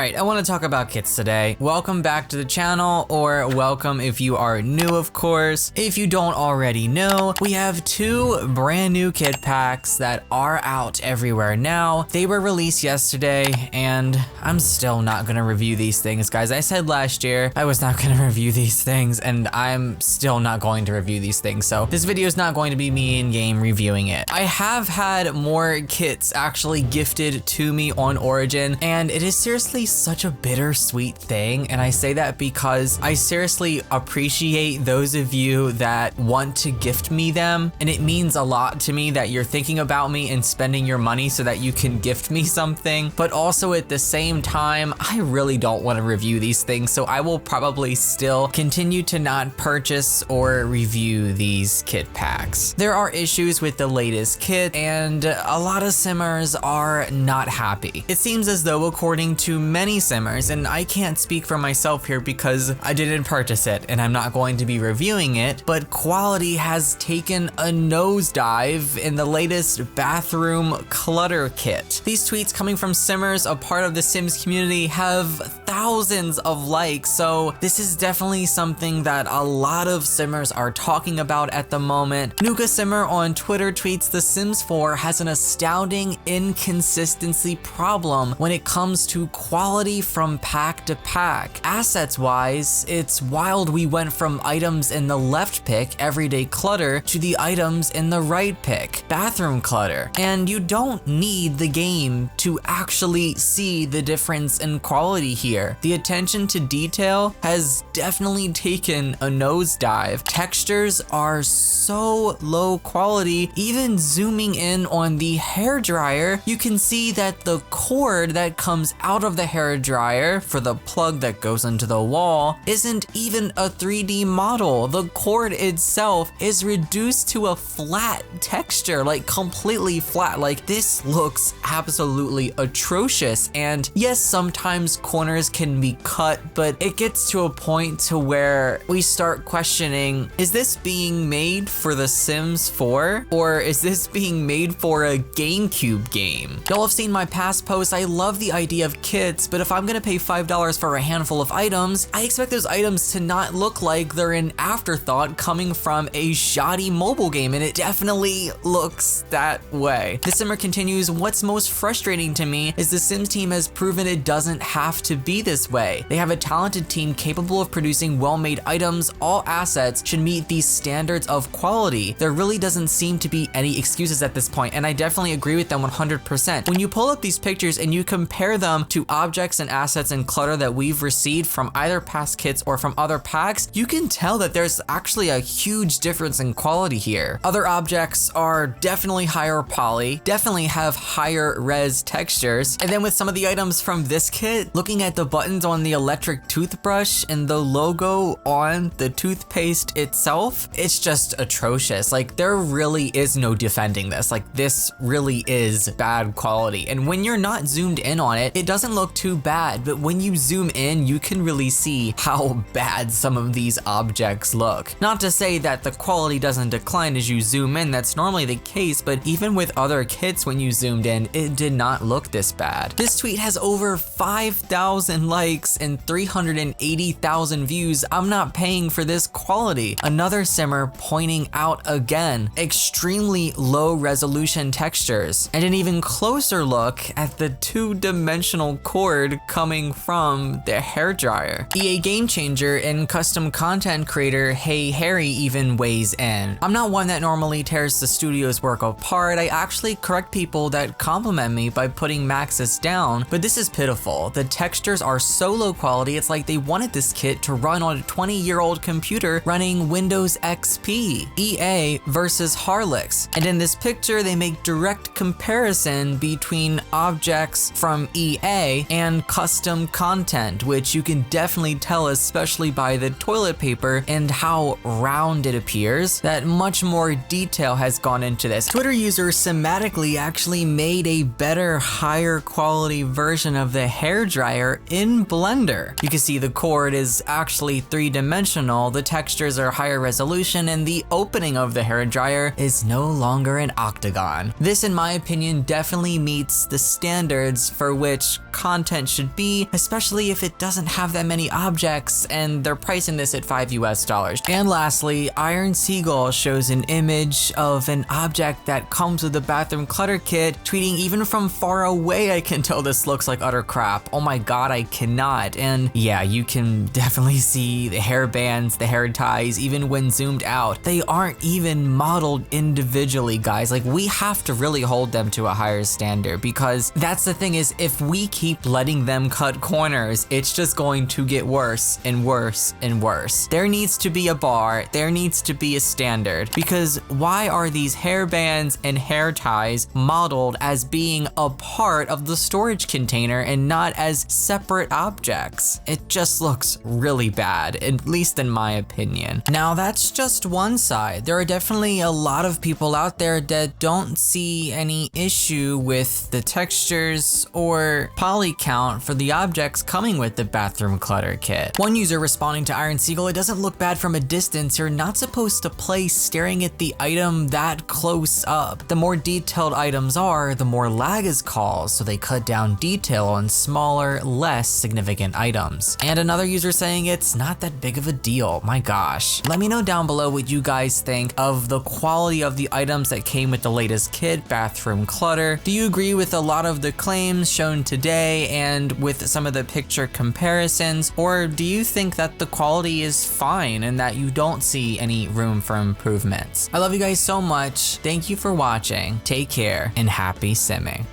Alright, I want to talk about kits today. Welcome back to the channel, or welcome if you are new, of course. If you don't already know, we have two brand new kit packs that are out everywhere now. They were released yesterday, and I'm still not gonna review these things, guys. I said last year I was not gonna review these things, and I'm still not going to review these things, so this video is not going to be me in-game reviewing it. I have had more kits actually gifted to me on Origin, and it is seriously such a bittersweet thing, and I say that because I seriously appreciate those of you that want to gift me them, and it means a lot to me that you're thinking about me and spending your money so that you can gift me something. But also at the same time, I really don't want to review these things, so I will probably still continue to not purchase or review these kit packs. There are issues with the latest kit, and a lot of simmers are not happy. It seems as though, according to many simmers, and I can't speak for myself here because I didn't purchase it and I'm not going to be reviewing it, but quality has taken a nosedive in the latest bathroom clutter kit. These tweets coming from simmers, a part of the Sims community, have thousands of likes, so this is definitely something that a lot of simmers are talking about at the moment. Nuka Simmer on Twitter tweets, "The Sims 4 has an astounding inconsistency problem when it comes to quality from pack to pack. Assets wise, it's wild we went from items in the left pick, everyday clutter, to the items in the right pick, bathroom clutter. And you don't need the game to actually see the difference in quality here. The attention to detail has definitely taken a nosedive. Textures are so low quality, even zooming in on the hairdryer, you can see that the cord that comes out of the hairdryer for the plug that goes into the wall isn't even a 3D model. The cord itself is reduced to a flat texture, like completely flat. Like, this looks absolutely atrocious. And yes, sometimes corners can be cut, but it gets to a point to where we start questioning, is this being made for The Sims 4? Or is this being made for a GameCube game? Y'all have seen my past posts. I love the idea of kits, but if I'm gonna pay $5 for a handful of items, I expect those items to not look like they're an afterthought coming from a shoddy mobile game, and it definitely looks that way. The simmer continues, "What's most frustrating to me is the Sims team has proven it doesn't have to be this way. They have a talented team capable of producing well-made items. All assets should meet these standards of quality. There really doesn't seem to be any excuses at this point," and I definitely agree with them 100%. When you pull up these pictures and you compare them to objects and assets and clutter that we've received from either past kits or from other packs, you can tell that there's actually a huge difference in quality here. Other objects are definitely higher poly, definitely have higher res textures, and then with some of the items from this kit, looking at the buttons on the electric toothbrush and the logo on the toothpaste itself, it's just atrocious. Like, there really is no defending this. Like, this really is bad quality, and when you're not zoomed in on it, it doesn't look too bad, but when you zoom in, you can really see how bad some of these objects look. Not to say that the quality doesn't decline as you zoom in, that's normally the case, but even with other kits, when you zoomed in, it did not look this bad. This tweet has over 5,000 likes and 380,000 views. I'm not paying for this quality. Another simmer pointing out again, extremely low resolution textures, and an even closer look at the two-dimensional cord coming from the hairdryer. EA Game Changer and custom content creator Hey Harry even weighs in. "I'm not one that normally tears the studio's work apart. I actually correct people that compliment me by putting maxes down, but this is pitiful. The textures are so low quality, it's like they wanted this kit to run on a 20-year-old computer running Windows XP. EA versus Harlix." And in this picture, they make direct comparison between objects from EA and custom content, which you can definitely tell, especially by the toilet paper and how round it appears, that much more detail has gone into this. Twitter user Sematically actually made a better, higher quality version of the hairdryer in Blender. You can see the cord is actually three-dimensional, the textures are higher resolution, and the opening of the hairdryer is no longer an octagon. This, in my opinion, definitely meets the standards for which content should be, especially if it doesn't have that many objects, and they're pricing this at $5 US. And lastly, Iron Seagull shows an image of an object that comes with the bathroom clutter kit, tweeting, even from far away I can tell this looks like utter crap. Oh my god, I cannot. And yeah, you can definitely see the hair bands, the hair ties, even when zoomed out. They aren't even modeled individually, guys. Like, we have to really hold them to a higher standard, because that's the thing, is if we keep letting them cut corners, it's just going to get worse and worse and worse. There needs to be a bar, there needs to be a standard, because why are these hair bands and hair ties modeled as being a part of the storage container and not as separate objects? It just looks really bad, at least in my opinion. Now, that's just one side. There are definitely a lot of people out there that don't see any issue with the textures or poly count for the objects coming with the bathroom clutter kit. One user responding to Iron Seagull, "It doesn't look bad from a distance. You're not supposed to play staring at the item that close up. The more detailed items are, the more lag is caused, so they cut down detail on smaller, less significant items." And another user saying it's not that big of a deal. My gosh. Let me know down below what you guys think of the quality of the items that came with the latest kit, bathroom clutter. Do you agree with a lot of the claims shown today and with some of the picture comparisons, or do you think that the quality is fine and that you don't see any room for improvements? I love you guys so much. Thank you for watching. Take care and happy simming.